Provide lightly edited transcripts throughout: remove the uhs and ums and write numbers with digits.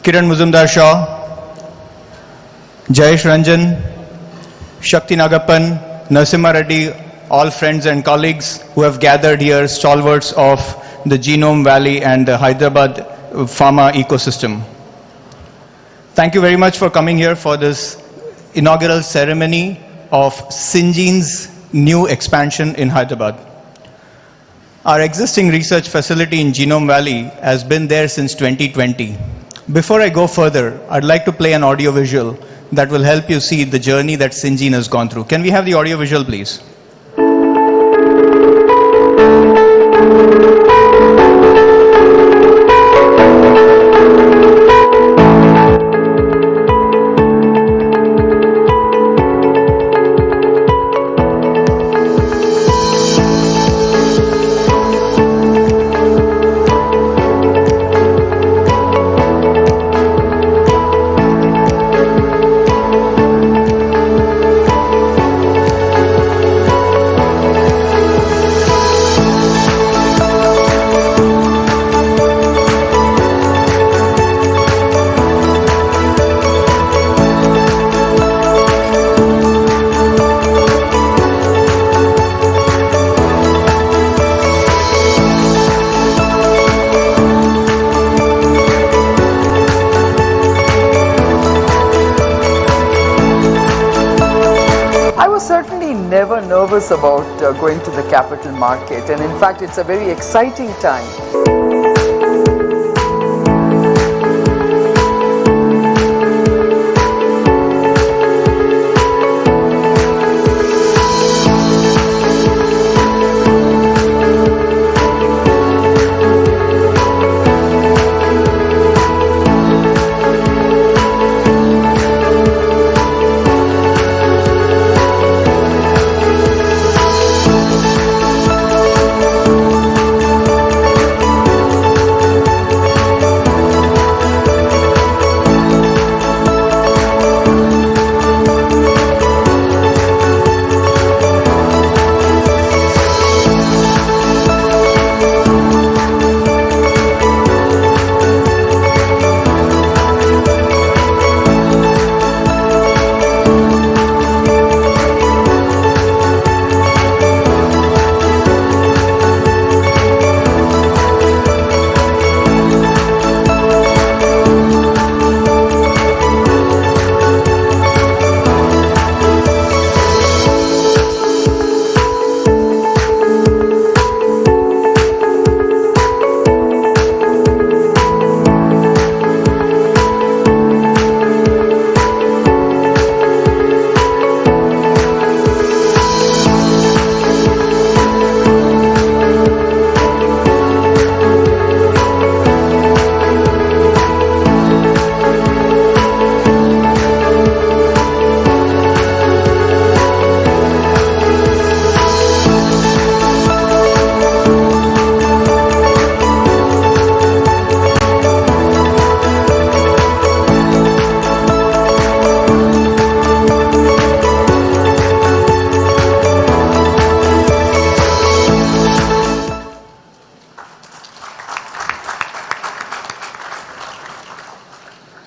Kiran Muzumdar Shaw, Jayesh Ranjan, Shakti Nagappan, Narasimha Reddy, all friends and colleagues who have gathered here, stalwarts of the Genome Valley and the Hyderabad pharma ecosystem. Thank you very much for coming here for this inaugural ceremony of Syngene's new expansion in Hyderabad. Our existing research facility in Genome Valley has been there since 2020. Before I go further, I'd like to play an audio visual that will help you see the journey that Syngene has gone through. Can we have the audio visual, please? Never nervous about going to the capital market, and in fact it's a very exciting time.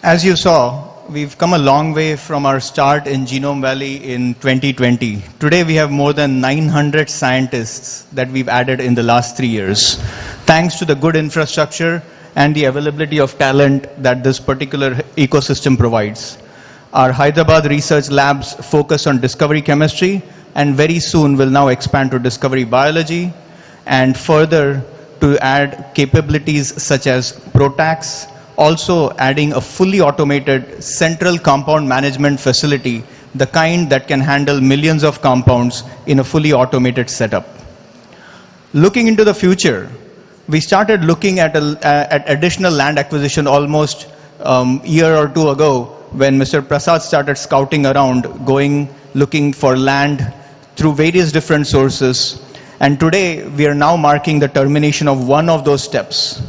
As you saw, we've come a long way from our start in Genome Valley in 2020. Today we have more than 900 scientists that we've added in the last 3 years, thanks to the good infrastructure and the availability of talent that this particular ecosystem provides. Our Hyderabad research labs focus on discovery chemistry and very soon will now expand to discovery biology and further to add capabilities such as PROTACs, also adding a fully automated central compound management facility, the kind that can handle millions of compounds in a fully automated setup. Looking into the future, we started looking at additional land acquisition almost a year or two ago when Mr. Prasad started scouting around, looking for land through various different sources. And today, we are now marking the termination of one of those steps.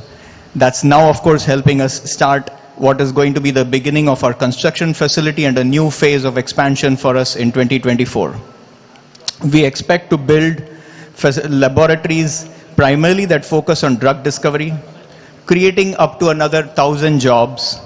That's now, of course, helping us start what is going to be the beginning of our construction facility and a new phase of expansion for us in 2024. We expect to build laboratories primarily that focus on drug discovery, creating up to another 1,000 jobs,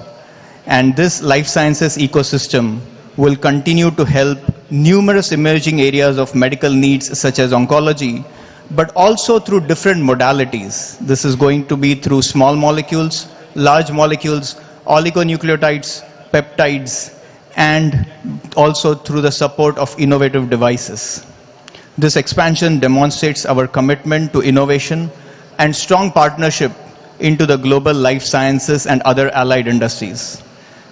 And this life sciences ecosystem will continue to help numerous emerging areas of medical needs such as oncology, but also through different modalities. This is going to be through small molecules, large molecules, oligonucleotides, peptides, and also through the support of innovative devices. This expansion demonstrates our commitment to innovation and strong partnership into the global life sciences and other allied industries.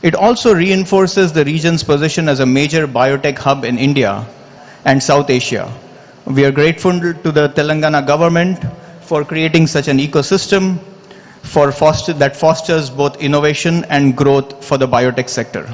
It also reinforces the region's position as a major biotech hub in India and South Asia. We are grateful to the Telangana government for creating such an ecosystem that fosters both innovation and growth for the biotech sector.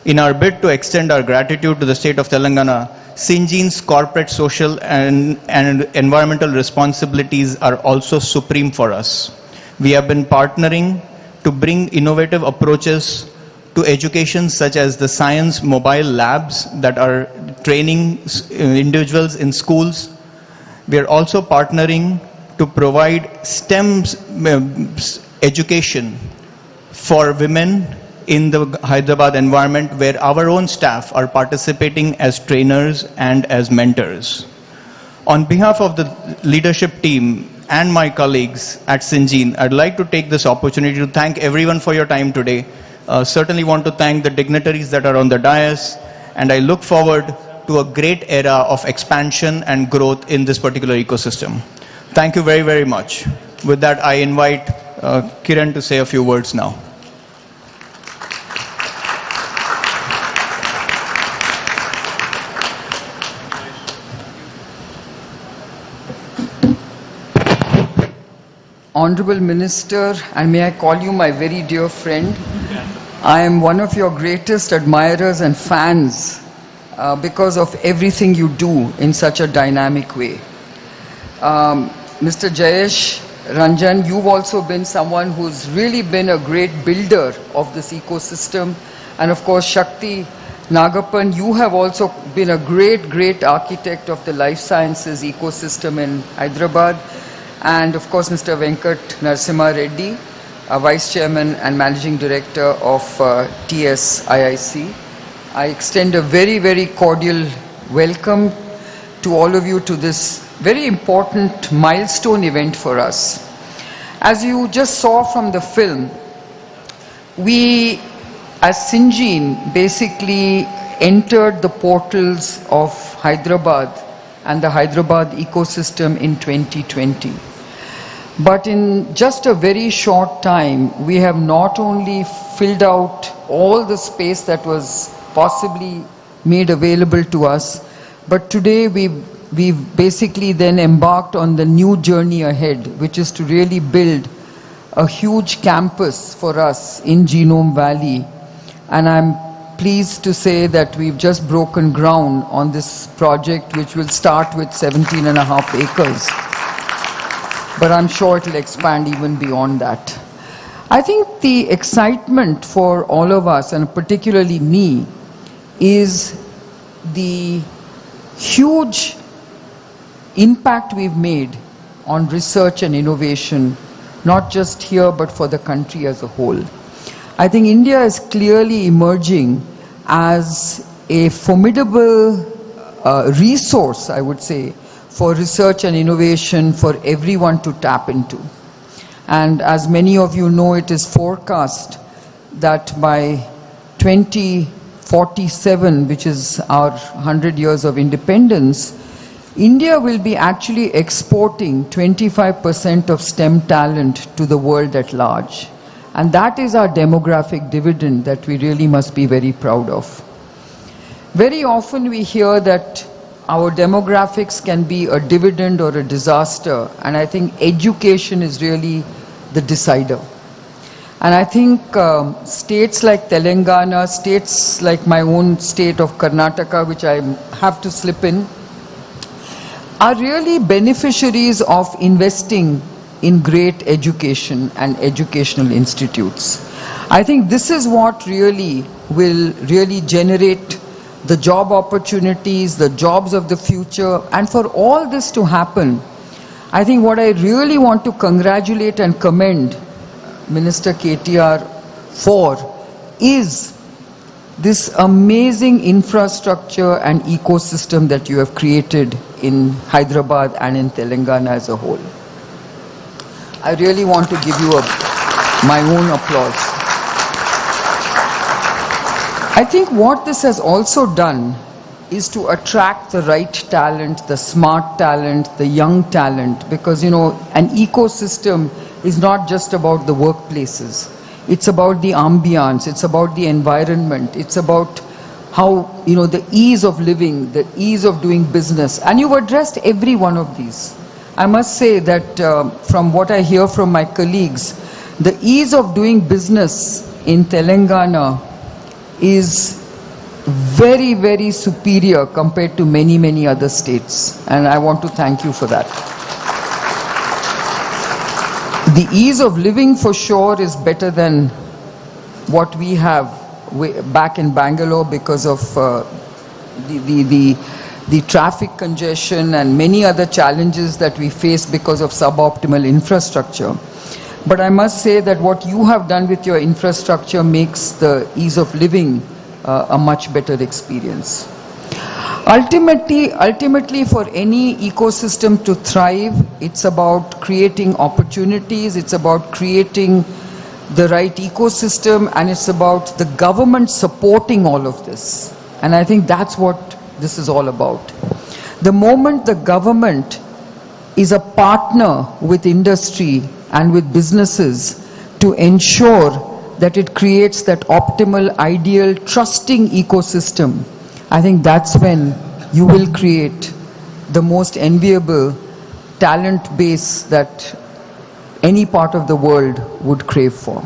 In our bid to extend our gratitude to the state of Telangana, Syngene's corporate, social, and environmental responsibilities are also supreme for us. We have been partnering to bring innovative approaches to education, such as the science mobile labs that are training individuals in schools. We are also partnering to provide STEM education for women in the Hyderabad environment, where our own staff are participating as trainers and as mentors. On behalf of the leadership team and my colleagues at Syngene, I'd like to take this opportunity to thank everyone for your time today. Certainly want to thank the dignitaries that are on the dais, and I look forward to a great era of expansion and growth in this particular ecosystem. Thank you very, very much. With that, I invite Kiran to say a few words now. Honorable Minister, and may I call you my very dear friend, I am one of your greatest admirers and fans because of everything you do in such a dynamic way. Mr. Jayesh Ranjan, you've also been someone who's really been a great builder of this ecosystem. And of course, Shakti Nagappan, you have also been a great architect of the life sciences ecosystem in Hyderabad. And of course, Mr. Venkat Narasimha Reddy, Vice Chairman and Managing Director of TSIIC. I extend a very cordial welcome to all of you to this very important milestone event for us. As you just saw from the film, we as Syngene basically entered the portals of Hyderabad and the Hyderabad ecosystem in 2020. But in just a very short time, we have not only filled out all the space that was possibly made available to us, but today we've basically then embarked on the new journey ahead, which is to really build a huge campus for us in Genome Valley. And I'm pleased to say that we've just broken ground on this project, which will start with 17.5 acres. But I'm sure it will expand even beyond that. I think the excitement for all of us, and particularly me, is the huge impact we've made on research and innovation, not just here, but for the country as a whole. I think India is clearly emerging as a formidable resource, I would say, for research and innovation for everyone to tap into. And as many of you know, it is forecast that by 2047, which is our 100 years of independence, India will be actually exporting 25% of STEM talent to the world at large. And that is our demographic dividend that we really must be very proud of. Very often we hear that our demographics can be a dividend or a disaster, and I think education is really the decider. And I think states like Telangana, states like my own state of Karnataka, which I have to slip in, are really beneficiaries of investing in great education and educational institutes. I think this is what really will generate the job opportunities, the jobs of the future. And for all this to happen, I think what I really want to congratulate and commend Minister KTR for is this amazing infrastructure and ecosystem that you have created in Hyderabad and in Telangana as a whole. I really want to give you my own applause. I think what this has also done is to attract the right talent, the smart talent, the young talent, because, an ecosystem is not just about the workplaces. It's about the ambience, it's about the environment, it's about how, the ease of living, the ease of doing business. And you've addressed every one of these. I must say that from what I hear from my colleagues, the ease of doing business in Telangana is very, very superior compared to many, many other states. And I want to thank you for that. The ease of living for sure is better than what we have back in Bangalore because of the traffic congestion and many other challenges that we face because of suboptimal infrastructure. But I must say that what you have done with your infrastructure makes the ease of living a much better experience. Ultimately, for any ecosystem to thrive, it's about creating opportunities, it's about creating the right ecosystem, and it's about the government supporting all of this. And I think that's what this is all about. The moment the government is a partner with industry and with businesses to ensure that it creates that optimal, ideal, trusting ecosystem, I think that's when you will create the most enviable talent base that any part of the world would crave for.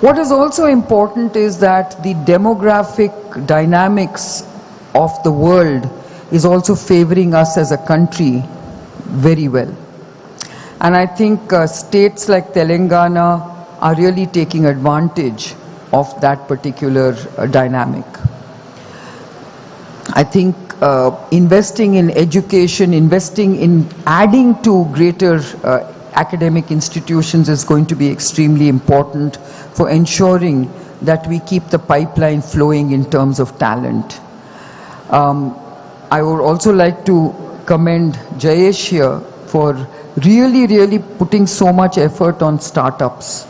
What is also important is that the demographic dynamics of the world is also favoring us as a country very well. And I think states like Telangana are really taking advantage of that particular dynamic. I think investing in education, investing in adding to greater academic institutions is going to be extremely important for ensuring that we keep the pipeline flowing in terms of talent. I would also like to commend Jayesh here for really putting so much effort on startups,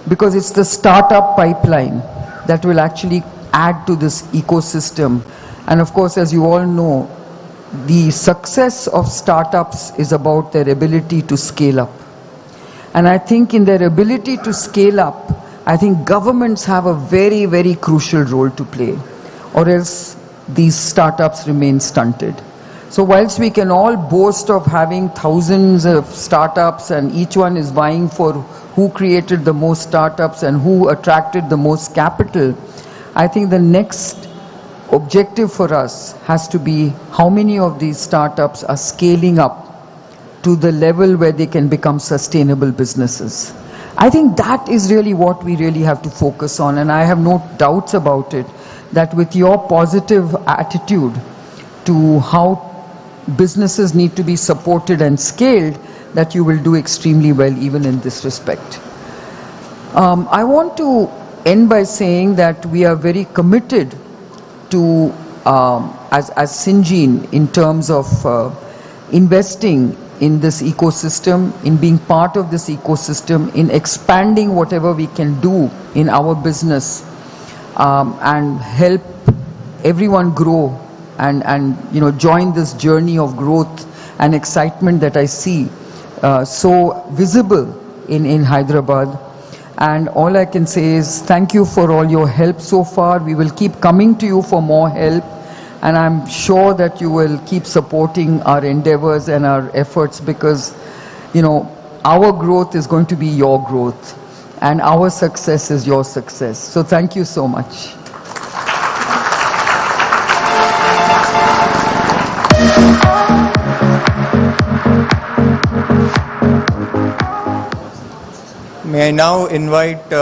because it's the startup pipeline that will actually add to this ecosystem. And of course, as you all know, the success of startups is about their ability to scale up. And I think in their ability to scale up, I think governments have a very crucial role to play, or else these startups remain stunted. So whilst we can all boast of having thousands of startups and each one is vying for who created the most startups and who attracted the most capital, I think the next objective for us has to be how many of these startups are scaling up to the level where they can become sustainable businesses. I think that is really what we really have to focus on, and I have no doubts about it, that with your positive attitude to how businesses need to be supported and scaled, that you will do extremely well even in this respect. I want to end by saying that we are very committed to, as Syngene, in terms of investing in this ecosystem, in being part of this ecosystem, in expanding whatever we can do in our business, and help everyone grow and join this journey of growth and excitement that I see so visible in Hyderabad. And all I can say is thank you for all your help so far. We will keep coming to you for more help, and I'm sure that you will keep supporting our endeavors and our efforts, because our growth is going to be your growth and our success is your success. So thank you so much. May I now invite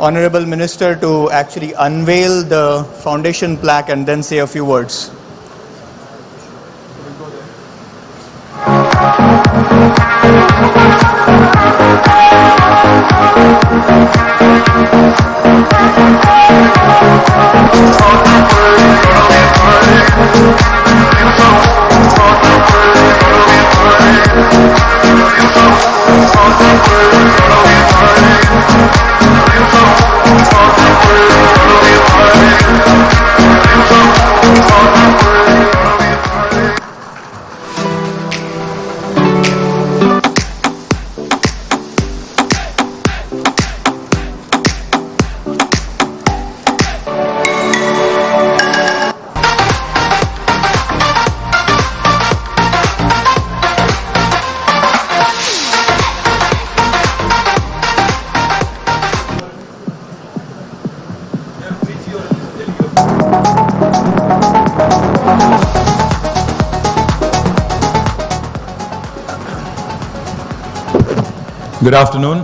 Honorable Minister to actually unveil the foundation plaque and then say a few words. Good afternoon.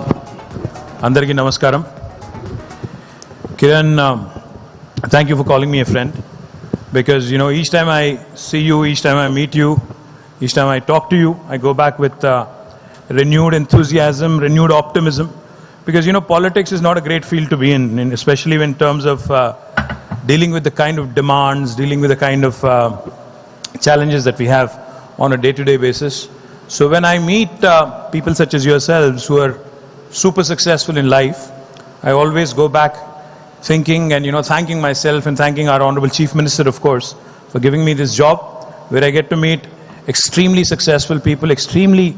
Andarki namaskaram. Kiran, thank you for calling me a friend, because each time I see you, each time I meet you, each time I talk to you, I go back with renewed enthusiasm, renewed optimism, because politics is not a great field to be in especially in terms of dealing with the kind of demands, dealing with the kind of challenges that we have on a day-to-day basis. So when I meet people such as yourselves who are super successful in life, I always go back thinking and thanking myself and thanking our Honorable Chief Minister, of course, for giving me this job where I get to meet extremely successful people, extremely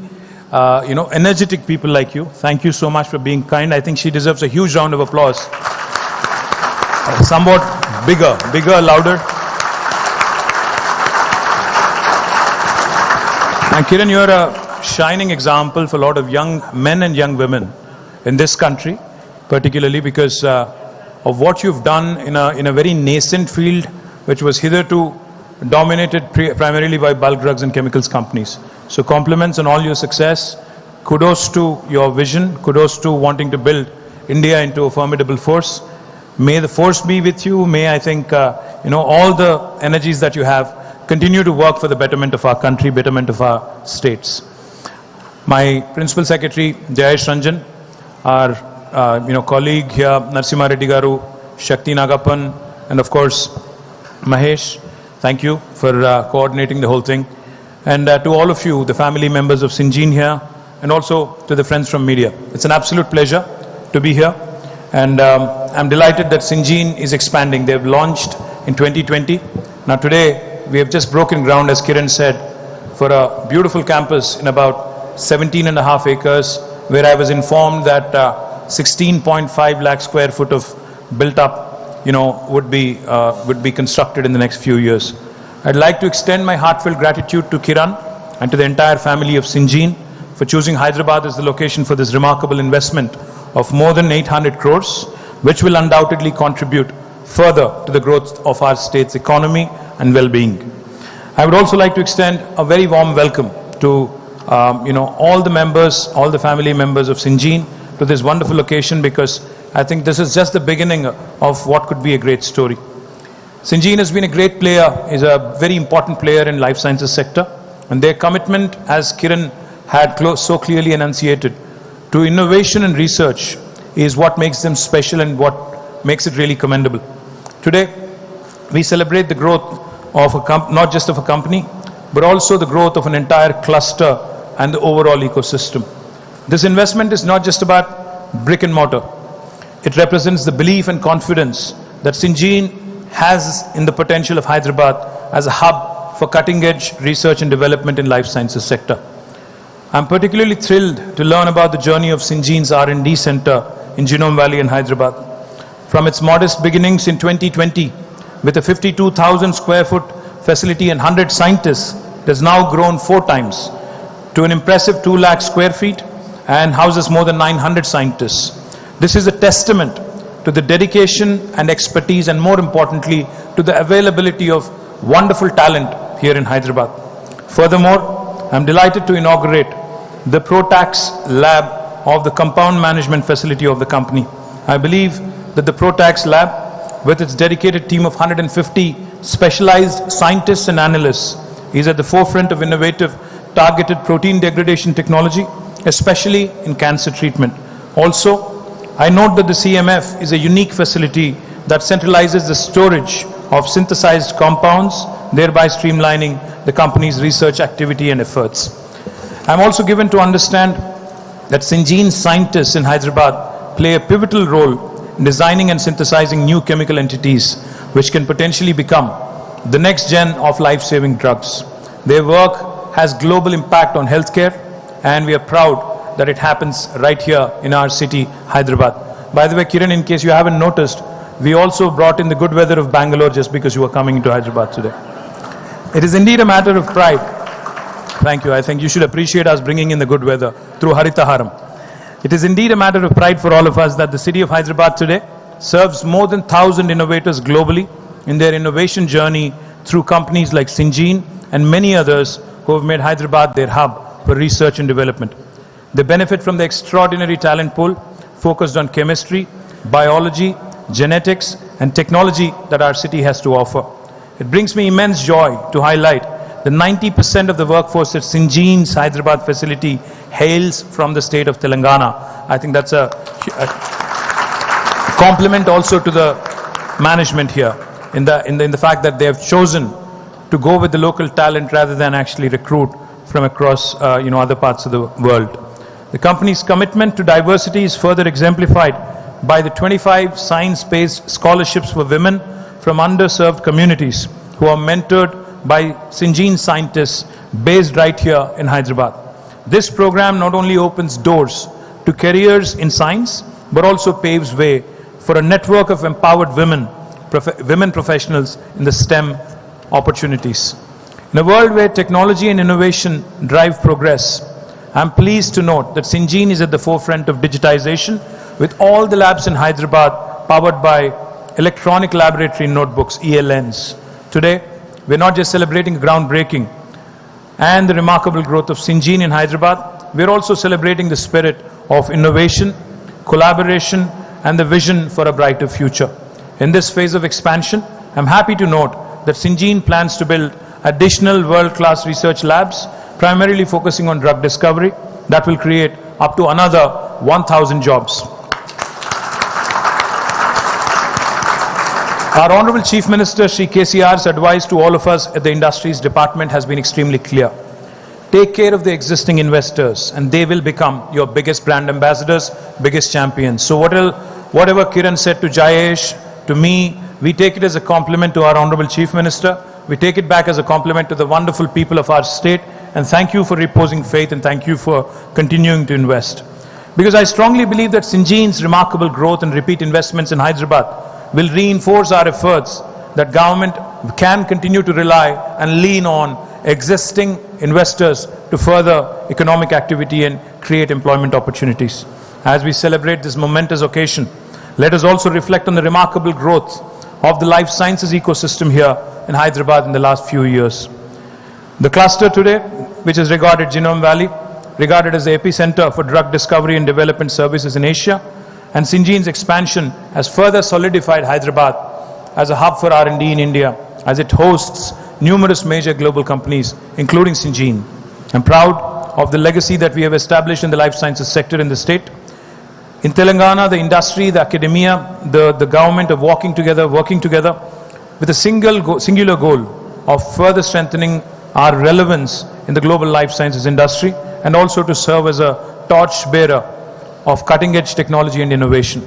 energetic people like you. Thank you so much for being kind. I think she deserves a huge round of applause. Somewhat bigger, louder. And Kiran, you're a shining example for a lot of young men and young women in this country, particularly because of what you've done in a very nascent field, which was hitherto dominated primarily by bulk drugs and chemicals companies. So compliments on all your success. Kudos to your vision. Kudos to wanting to build India into a formidable force. May the force be with you. May I think all the energies that you have continue to work for the betterment of our country, betterment of our states. My Principal Secretary, Jayesh Ranjan, our colleague here, Narasimha Reddy Garu, Shakti Nagapan, and of course, Mahesh, thank you for coordinating the whole thing. And to all of you, the family members of Syngene here, and also to the friends from media. It's an absolute pleasure to be here. And I'm delighted that Syngene is expanding. They've launched in 2020. Now today, we have just broken ground, as Kiran said, for a beautiful campus in about 17.5 acres, where I was informed that 16.5 lakh square foot of built up, would be constructed in the next few years. I'd like to extend my heartfelt gratitude to Kiran and to the entire family of Syngene for choosing Hyderabad as the location for this remarkable investment of more than 800 crores, which will undoubtedly contribute further to the growth of our state's economy and well-being. I would also like to extend a very warm welcome to all the members, all the family members of Syngene to this wonderful occasion, because I think this is just the beginning of what could be a great story. Syngene has been a great player, is a very important player in life sciences sector, and their commitment, as Kiran had so clearly enunciated, to innovation and research is what makes them special and what makes it really commendable. Today, we celebrate the growth of not just of a company, but also the growth of an entire cluster and the overall ecosystem. This investment is not just about brick and mortar. It represents the belief and confidence that Syngene has in the potential of Hyderabad as a hub for cutting-edge research and development in life sciences sector. I'm particularly thrilled to learn about the journey of Syngene's R&D center in Genome Valley in Hyderabad. From its modest beginnings in 2020, with a 52,000 square foot facility and 100 scientists, it has now grown 4 times to an impressive 2 lakh square feet and houses more than 900 scientists. This is a testament to the dedication and expertise, and more importantly, to the availability of wonderful talent here in Hyderabad. Furthermore, I'm delighted to inaugurate the ProTax lab of the compound management facility of the company. I believe that the ProTax lab, with its dedicated team of 150 specialized scientists and analysts, is at the forefront of innovative targeted protein degradation technology, especially in cancer treatment. Also, I note that the CMF is a unique facility that centralizes the storage of synthesized compounds, thereby streamlining the company's research activity and efforts. I'm also given to understand that Syngene scientists in Hyderabad play a pivotal role in designing and synthesizing new chemical entities which can potentially become the next gen of life-saving drugs. Their work has global impact on healthcare, and we are proud that it happens right here in our city, Hyderabad. By the way, Kiran, in case you haven't noticed, we also brought in the good weather of Bangalore just because you were coming into Hyderabad today. It is indeed a matter of pride. Thank you. I think you should appreciate us bringing in the good weather through Haritaharam. It is indeed a matter of pride for all of us that the city of Hyderabad today serves more than 1,000 innovators globally in their innovation journey through companies like Syngene and many others who have made Hyderabad their hub for research and development. They benefit from the extraordinary talent pool focused on chemistry, biology, genetics, and technology that our city has to offer. It brings me immense joy to highlight that 90% of the workforce at Syngene's Hyderabad facility hails from the state of Telangana. I think that's a compliment also to the management here in the fact that they have chosen to go with the local talent rather than actually recruit from across other parts of the world. The company's commitment to diversity is further exemplified by the 25 science-based scholarships for women from underserved communities who are mentored by Syngene scientists based right here in Hyderabad. This program not only opens doors to careers in science, but also paves way for a network of empowered women professionals in the STEM opportunities. In a world where technology and innovation drive progress, I'm pleased to note that Syngene is at the forefront of digitization with all the labs in Hyderabad powered by electronic laboratory notebooks, ELNs. Today, we're not just celebrating groundbreaking and the remarkable growth of Syngene in Hyderabad, we're also celebrating the spirit of innovation, collaboration, and the vision for a brighter future. In this phase of expansion, I'm happy to note that Syngene plans to build additional world-class research labs, primarily focusing on drug discovery, that will create up to another 1,000 jobs. Our Honorable Chief Minister, Shri KTR's advice to all of us at the Industries Department has been extremely clear. Take care of the existing investors and they will become your biggest brand ambassadors, biggest champions. So whatever Kiran said to Jayesh, to me, we take it as a compliment to our Honorable Chief Minister. We take it back as a compliment to the wonderful people of our state, and thank you for reposing faith and thank you for continuing to invest. Because I strongly believe that Syngene's remarkable growth and repeat investments in Hyderabad will reinforce our efforts that government can continue to rely and lean on existing investors to further economic activity and create employment opportunities. As we celebrate this momentous occasion, let us also reflect on the remarkable growth of the life sciences ecosystem here in Hyderabad in the last few years. The cluster today, which is regarded Genome Valley, regarded as the epicenter for drug discovery and development services in Asia, and Syngene's expansion has further solidified Hyderabad as a hub for R&D in India, as it hosts numerous major global companies, including Syngene. I'm proud of the legacy that we have established in the life sciences sector in the state. In Telangana, the industry, the academia, the government are working together with a singular goal of further strengthening our relevance in the global life sciences industry and also to serve as a torch bearer of cutting-edge technology and innovation.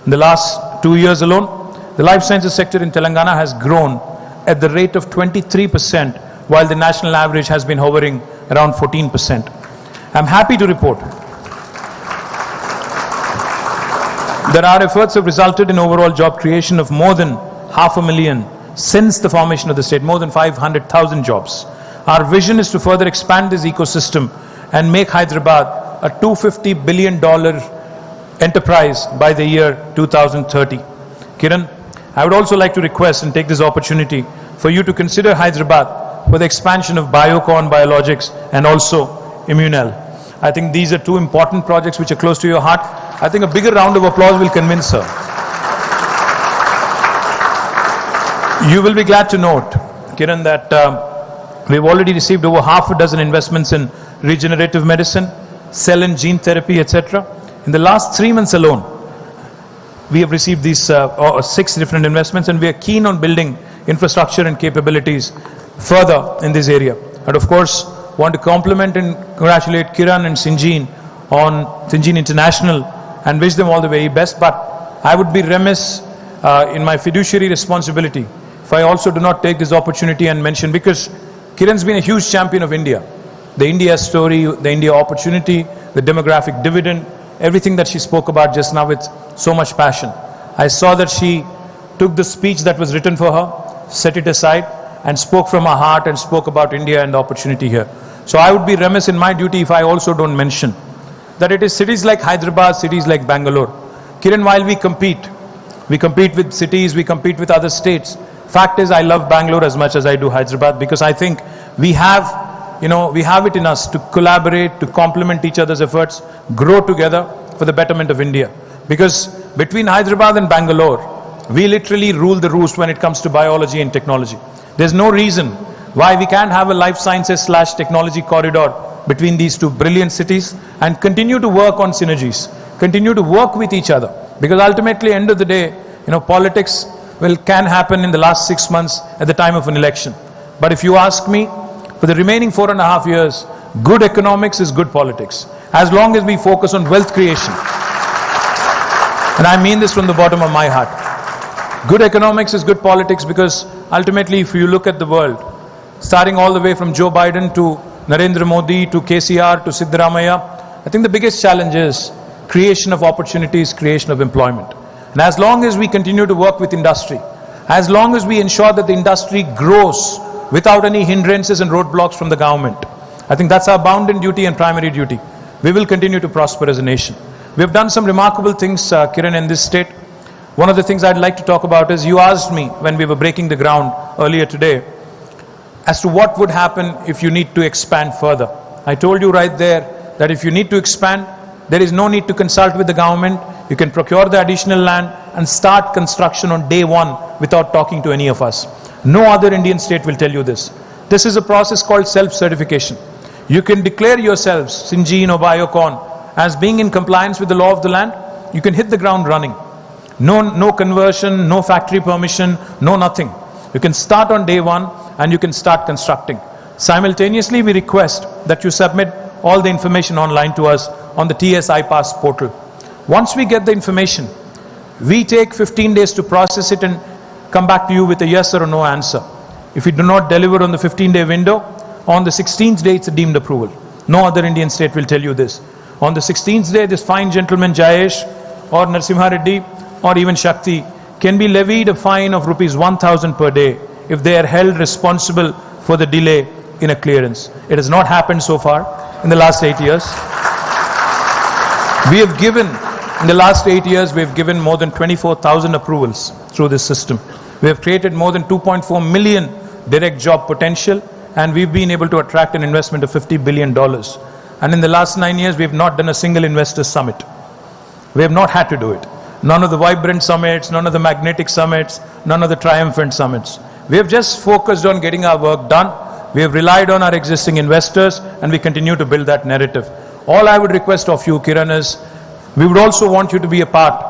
In the last 2 years alone, the life sciences sector in Telangana has grown at the rate of 23%, while the national average has been hovering around 14%. I'm happy to report that our efforts have resulted in overall job creation of more than 500,000 since the formation of the state, more than 500,000 jobs. Our vision is to further expand this ecosystem and make Hyderabad a $250 billion enterprise by the year 2030. Kiran, I would also like to request and take this opportunity for you to consider Hyderabad for the expansion of Biocon Biologics and also Immunel. I think these are two important projects which are close to your heart. I think a bigger round of applause will convince her. You will be glad to note, Kiran, that we've already received over half a dozen investments in regenerative medicine, cell and gene therapy, etc. In the last 3 months alone, we have received these 6 different investments, and we are keen on building infrastructure and capabilities further in this area. And of course, want to compliment and congratulate Kiran and Syngene on Syngene International and wish them all the very best. But I would be remiss in my fiduciary responsibility if I also do not take this opportunity and mention, because Kiran's been a huge champion of India. The India story, the India opportunity, the demographic dividend, everything that she spoke about just now with so much passion. I saw that she took the speech that was written for her, set it aside, and spoke from her heart and spoke about India and the opportunity here. So I would be remiss in my duty if I also don't mention that it is cities like Hyderabad, cities like Bangalore. Kiran, while we compete with cities, we compete with other states. Fact is, I love Bangalore as much as I do Hyderabad, because I think we have it in us to collaborate, to complement each other's efforts, grow together for the betterment of India. Because between Hyderabad and Bangalore, we literally rule the roost when it comes to biology and technology. There's no reason why we can't have a life sciences / technology corridor between these two brilliant cities and continue to work on synergies, continue to work with each other. Because ultimately, end of the day, politics can happen in the last 6 months at the time of an election. But if you ask me, for the remaining 4.5 years, good economics is good politics. As long as we focus on wealth creation. And I mean this from the bottom of my heart. Good economics is good politics, because ultimately, if you look at the world, starting all the way from Joe Biden to Narendra Modi to KCR to Siddaramaiah, I think the biggest challenge is creation of opportunities, creation of employment. And as long as we continue to work with industry, as long as we ensure that the industry grows without any hindrances and roadblocks from the government, I think that's our bounden duty and primary duty. We will continue to prosper as a nation. We have done some remarkable things, Kiran, in this state. One of the things I'd like to talk about is, you asked me when we were breaking the ground earlier today as to what would happen if you need to expand further. I told you right there that if you need to expand, there is no need to consult with the government. You can procure the additional land and start construction on day one without talking to any of us. No other Indian state will tell you this. This is a process called self-certification. You can declare yourselves, Syngene or Biocon, as being in compliance with the law of the land. You can hit the ground running. No conversion, no factory permission, no nothing. You can start on day one and you can start constructing. Simultaneously, we request that you submit all the information online to us on the TS iPass portal. Once we get the information, we take 15 days to process it and come back to you with a yes or a no answer. If you do not deliver on the 15-day window, on the 16th day it's a deemed approval. No other Indian state will tell you this. On the 16th day, this fine gentleman Jayesh or Narasimha Reddy or even Shakti can be levied a fine of rupees 1,000 per day if they are held responsible for the delay in a clearance. It has not happened so far in the last 8 years. We have given, in the last 8 years, we have given more than 24,000 approvals through this system. We have created more than 2.4 million direct job potential, and we've been able to attract an investment of $50 billion. And in the last 9 years, we have not done a single investor summit. We have not had to do it. None of the vibrant summits, none of the magnetic summits, none of the triumphant summits. We have just focused on getting our work done. We have relied on our existing investors, and we continue to build that narrative. All I would request of you, Kiran, is we would also want you to be a part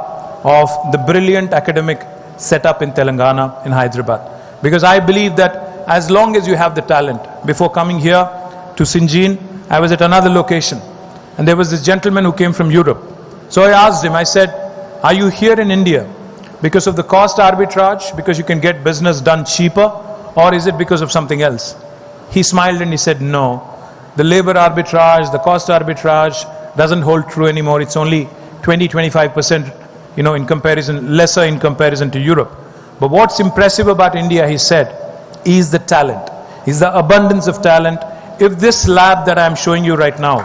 of the brilliant academic setup in Telangana, in Hyderabad. Because I believe that as long as you have the talent, before coming here to Syngene, I was at another location, and there was this gentleman who came from Europe. So I asked him, I said, are you here in India because of the cost arbitrage, because you can get business done cheaper, or is it because of something else? He smiled and he said, no. The labor arbitrage, the cost arbitrage doesn't hold true anymore. It's only 20-25%, in comparison, lesser in comparison to Europe. But what's impressive about India, he said, is the talent, is the abundance of talent. If this lab that I'm showing you right now,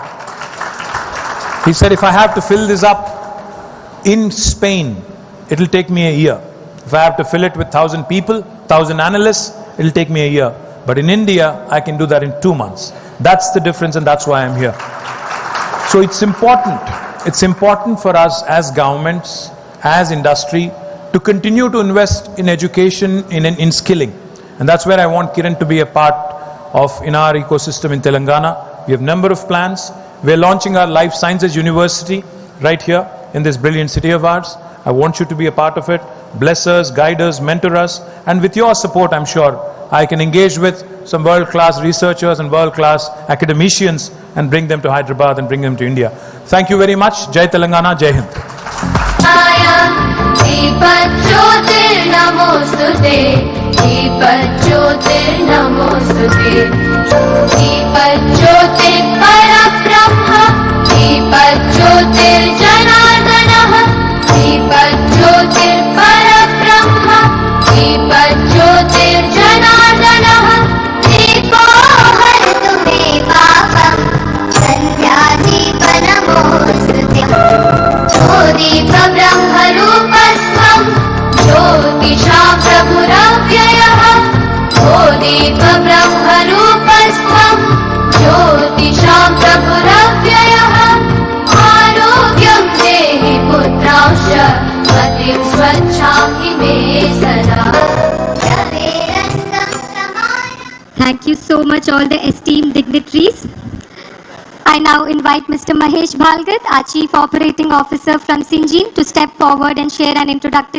he said, if I have to fill this up in Spain, it'll take me a year. If I have to fill it with 1,000 people, 1,000 analysts, it'll take me a year. But in India, I can do that in 2 months. That's the difference, and that's why I'm here. So it's important. It's important for us as governments, as industry, to continue to invest in education, in skilling. And that's where I want Kiran to be a part of in our ecosystem in Telangana. We have a number of plans. We're launching our Life Sciences University right here in this brilliant city of ours. I want you to be a part of it. Bless us, guide us, mentor us. And with your support, I'm sure, I can engage with some world-class researchers and world-class academicians and bring them to Hyderabad and bring them to India. Thank you very much. Jai Telangana, Jai Hind. ब्रह्मरूपस्त्वं Jyotisha प्रभुरव्ययः Thank you so much, all the esteemed dignitaries. I now invite Mr. Mahesh Bhalgat, our Chief Operating Officer from Syngene, to step forward and share an introductory